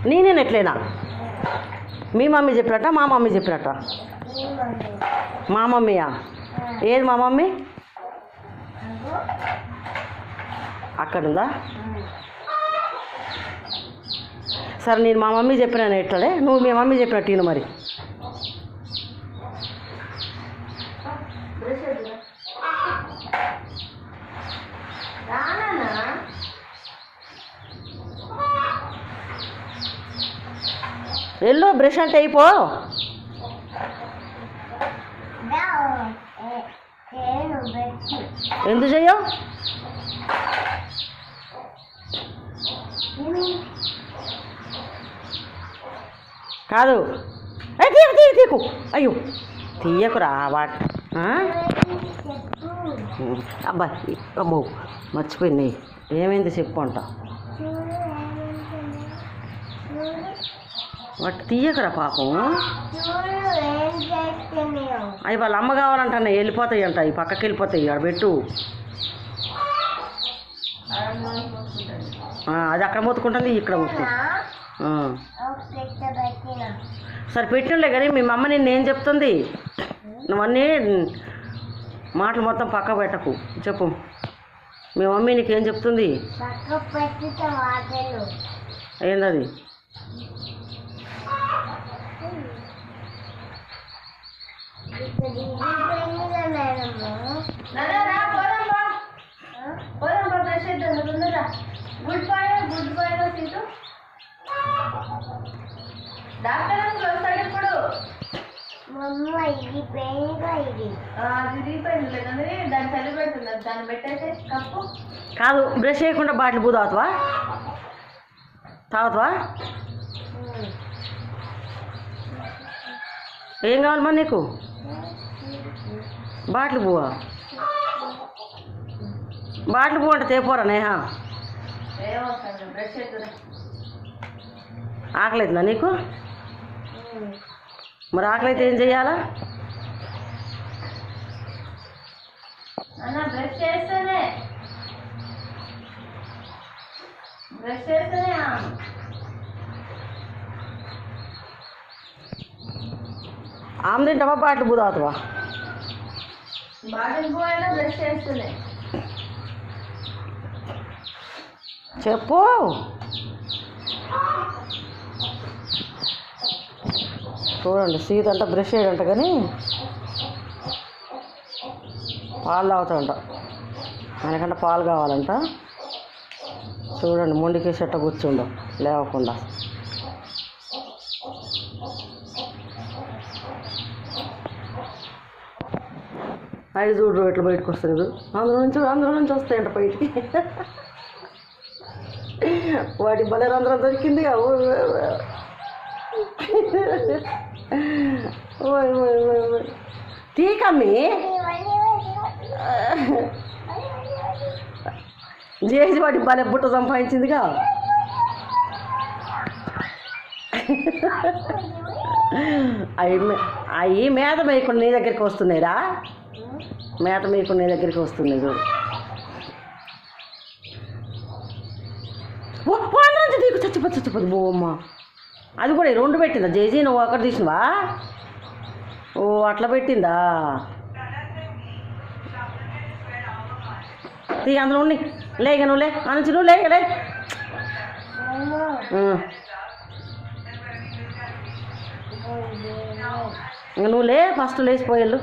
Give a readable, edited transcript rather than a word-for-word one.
నేనేనట్లేనా? మీ mummy చెప్పినట్ట మా mummy చెప్పినట్ట? మా మమ్మీయా? ఏది మా మమ్మీ? అక్కడుందా? సరే నేను మా మమ్మీ చెప్పినాను ఎట్లడే, నువ్వు మీ మమ్మీ చెప్పినట్టు నేను మరి. ఎల్లో బ్రష్ అంటే అయిపో. ఎందుకు చెయ్యవు? కాదు తీయకు తీయకు తీయకు, అయ్యో తీయకురా వాటి. అబ్బాయి అమ్మో మర్చిపోయింది, ఏమైంది చెప్పు అంట. వాటి తీయకురా పాపం. అవి వాళ్ళ అమ్మ కావాలంటన్నా, వెళ్ళిపోతాయి అంట, ఈ పక్కకి వెళ్ళిపోతాయి. ఆడ పెట్టు, అది అక్కడ మొత్తుకుంటుంది, ఇక్కడ మొత్తుకుంటుంది. సరే పెట్టిండే కానీ మీ మమ్మ నిన్ను ఏం చెప్తుంది? నువ్వన్నీ మాటలు మొత్తం పక్క పెట్టకు, చెప్పు. మీ మమ్మీ నీకేం చెప్తుంది? ఏందది? కాదు బ్రష్ చేయకుండా బాటిల్ పూ తాగుతావా? తాగుతావా? ఏం కావాలి మరి నీకు? బాటిల్ పువ్వా? బాటిల్ పువ్వు అంటే తేపోరా నేహా? ఆకలితుందా నీకు? మరి ఆకలి అయితే ఏం చెయ్యాలా? ఆమె తింటావా బాటిల్ పువ్వు తాగుతావా? చెప్పు. చూడండి సీత అంట బ్రష్ చేయడంట కానీ పాలు తాగుతాడంట, ఆయనకంటే పాలు కావాలంట. చూడండి మొండికేసి అట్ట కూర్చుండు లేవకుండా. అవి చూడు ఎట్లా బయటకు వస్తుంది, అందులో నుంచి వస్తాయంట బయటికి. వాటి భలే రంధ్రం దొరికింది. ఓయ్ ఓయ్ ఓయ్ ఓయ్ తీకమ్మి చేసి వాటి భలే బుట్ట సంపాదించిందిగా. అవి మేత మేయకుండా నీ దగ్గరికి వస్తున్నాయిరా, మేత మేయకుండా నీ దగ్గరికి వస్తున్నాయి చూడు. నుంచి తీకు చచ్చిపోతుంది బోమ్మ. అది కూడా రెండు పెట్టిందా జేజీ? నువ్వు అక్కడ తీసినవా? ఓ అట్లా పెట్టిందా? తీగ అందులో ఉండి లేక నువ్వు లే నుంచి నువ్వు లేక లే. నువ్వు లే ఫస్ట్ లేచిపోయేళ్ళు.